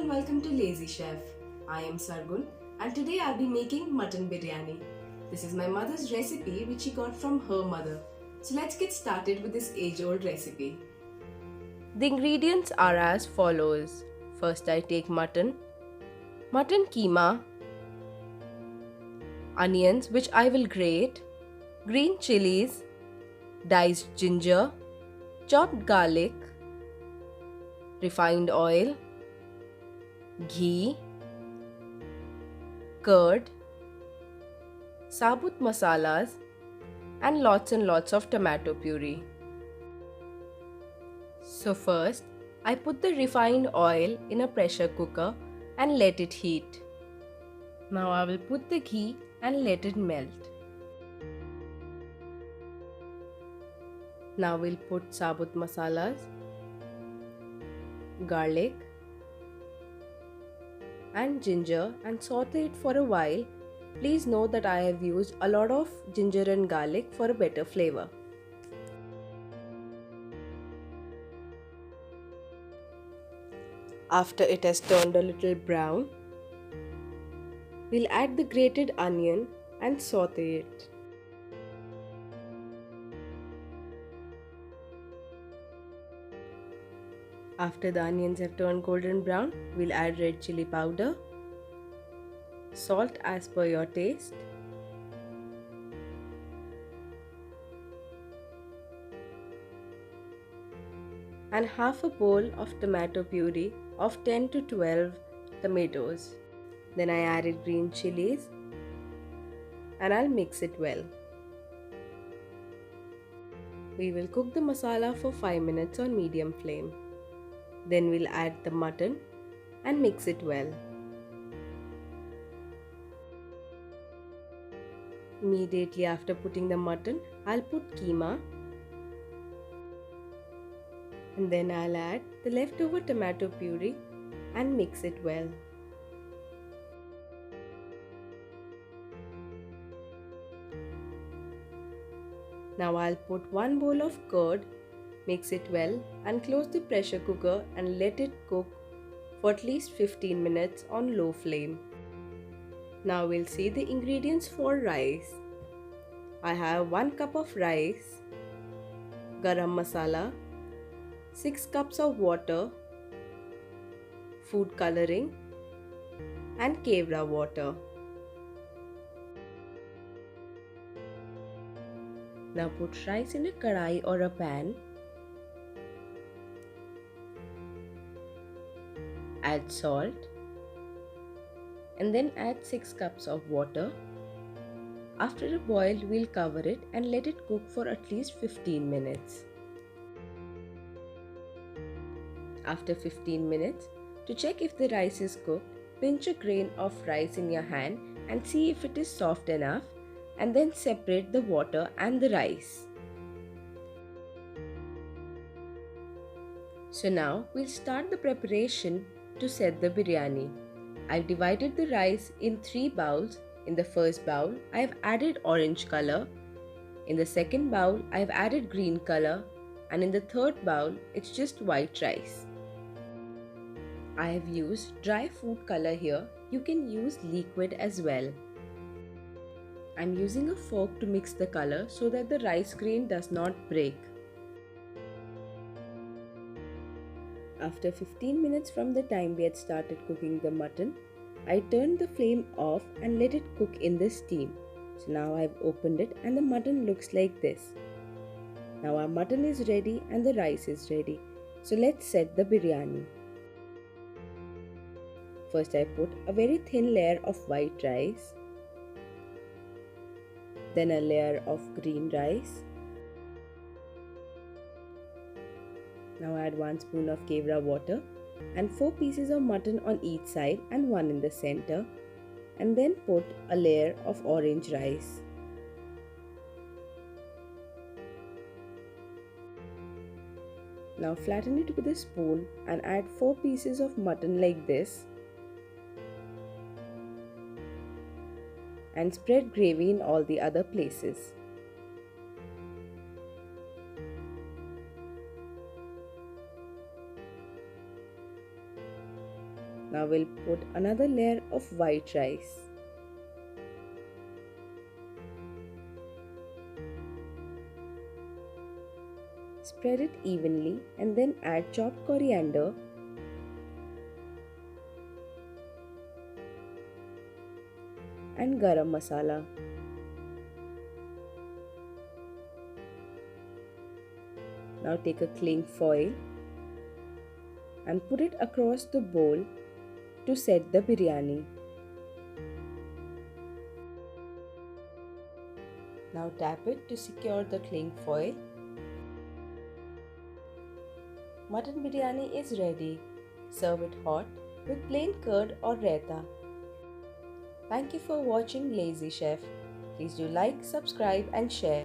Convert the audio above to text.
and welcome to Lazy Chef. I am Sargun and today I'll be making mutton biryani. This is my mother's recipe which she got from her mother. So let's get started with this age-old recipe. The ingredients are as follows. First I take mutton keema, onions which I will grate, green chilies, diced ginger, chopped garlic, refined oil, ghee, curd, sabut masalas and lots of tomato puree. So first, I put the refined oil in a pressure cooker and let it heat. Now I will put the ghee and let it melt. Now we'll put sabut masalas, garlic and ginger and saute it for a while. Please note that I have used a lot of ginger and garlic for a better flavor. After it has turned a little brown, we'll add the grated onion and saute it. After the onions have turned golden brown, we'll add red chilli powder, salt as per your taste, and half a bowl of tomato puree of 10 to 12 tomatoes. Then I added green chilies and I'll mix it well. We will cook the masala for 5 minutes on medium flame. Then we'll add the mutton and mix it well. Immediately after putting the mutton, I'll put keema and then I'll add the leftover tomato puree and mix it well. Now I'll put 1 bowl of curd, mix it well and close the pressure cooker and let it cook for at least 15 minutes on low flame. Now we'll see the ingredients for rice. I have 1 cup of rice, garam masala, 6 cups of water, food coloring and kewra water. Now put rice in a kadai or a pan. Add salt and then add 6 cups of water. After it boiled, we'll cover it and let it cook for at least 15 minutes. After 15 minutes, to check if the rice is cooked, pinch a grain of rice in your hand and see if it is soft enough, and then separate the water and the rice. So now we'll start the preparation to set the biryani. I've divided the rice in 3 bowls. In the first bowl, I've added orange color. In the second bowl, I've added green color. And in the third bowl, it's just white rice. I have used dry food color here. You can use liquid as well. I'm using a fork to mix the color so that the rice grain does not break. After 15 minutes from the time we had started cooking the mutton, I turned the flame off and let it cook in the steam. So now I've opened it and the mutton looks like this. Now our mutton is ready and the rice is ready. So let's set the biryani. First I put a very thin layer of white rice, then a layer of green rice. Now add 1 spoon of kewra water and 4 pieces of mutton on each side and 1 in the center, and then put a layer of orange rice. Now flatten it with a spoon and add 4 pieces of mutton like this and spread gravy in all the other places. Now we'll put another layer of white rice. Spread it evenly and then add chopped coriander, and garam masala. Now take a cling foil and put it across the bowl to set the biryani. Now tap it to secure the cling foil. Mutton biryani is ready. Serve it hot with plain curd or raita. Thank you for watching Lazy Chef. Please do like, subscribe and share.